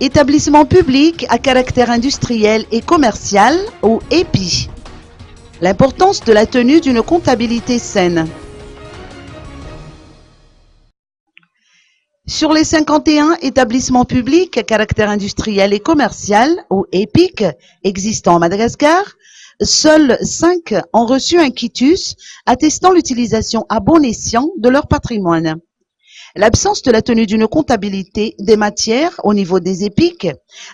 Établissement public à caractère industriel et commercial ou EPI. L'importance de la tenue d'une comptabilité saine. Sur les 51 établissements publics à caractère industriel et commercial ou EPIC existants à Madagascar, seuls 5 ont reçu un quitus attestant l'utilisation à bon escient de leur patrimoine. L'absence de la tenue d'une comptabilité des matières au niveau des EPIC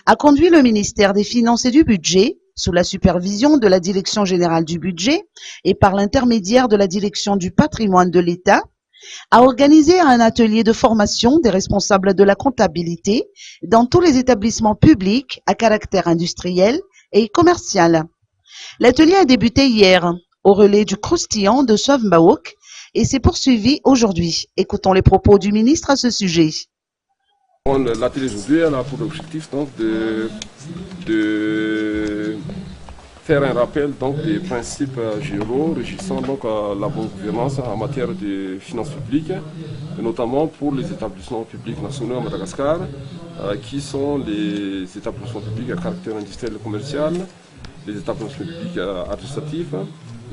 a conduit le ministère des Finances et du Budget, sous la supervision de la Direction générale du budget et par l'intermédiaire de la Direction du patrimoine de l'État, à organiser un atelier de formation des responsables de la comptabilité dans tous les établissements publics à caractère industriel et commercial. L'atelier a débuté hier au relais du croustillant de Sovmbaouk et s'est poursuivi aujourd'hui. Écoutons les propos du ministre à ce sujet. L'atelier aujourd'hui a pour objectif donc de faire un rappel donc des principes généraux régissant donc la bonne gouvernance en matière de finances publiques, notamment pour les établissements publics nationaux à Madagascar, qui sont les établissements publics à caractère industriel et commercial, les établissements publics administratifs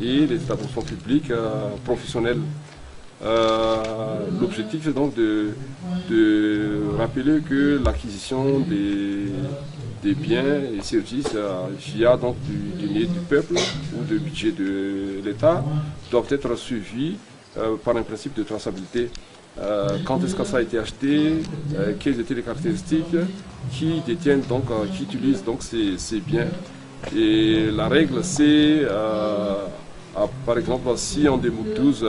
et les établissements publics professionnels. L'objectif est donc de rappeler que l'acquisition des biens et services via donc du nez du peuple ou du budget de l'État doivent être suivis par un principe de traçabilité. Quand est-ce que ça a été acheté, quelles étaient les caractéristiques, qui détiennent donc, qui utilisent donc ces biens. Et la règle c'est, par exemple, si en 2012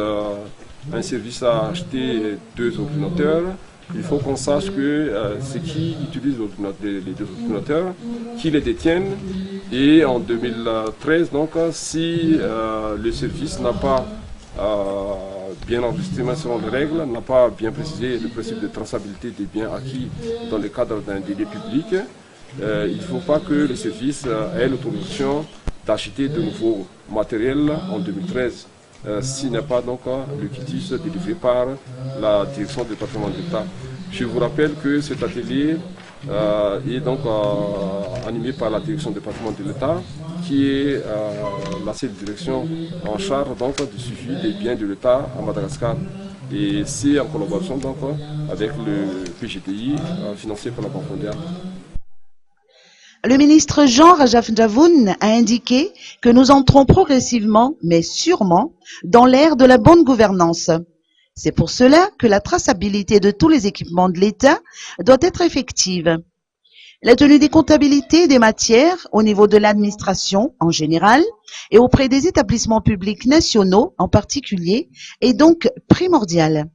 un service a acheté 2 ordinateurs, il faut qu'on sache que c'est qui utilise les 2 ordinateurs, qui les détiennent. Et en 2013, donc, si le service n'a pas bien enregistré selon les règles, n'a pas bien précisé le principe de traçabilité des biens acquis dans le cadre d'un délai public, il ne faut pas que le service ait l'autorisation d'acheter de nouveaux matériels en 2013. S'il n'y a pas donc le quitus délivré par la direction du département de l'État. Je vous rappelle que cet atelier est donc animé par la direction du département de l'État, qui est la seule direction en charge donc du suivi des biens de l'État à Madagascar. Et c'est en collaboration donc avec le PGTI financé par la Banque mondiale. Le ministre Jean Rajaf-Djavoun a indiqué que nous entrons progressivement, mais sûrement, dans l'ère de la bonne gouvernance. C'est pour cela que la traçabilité de tous les équipements de l'État doit être effective. La tenue des comptabilités des matières au niveau de l'administration en général et auprès des établissements publics nationaux en particulier est donc primordiale.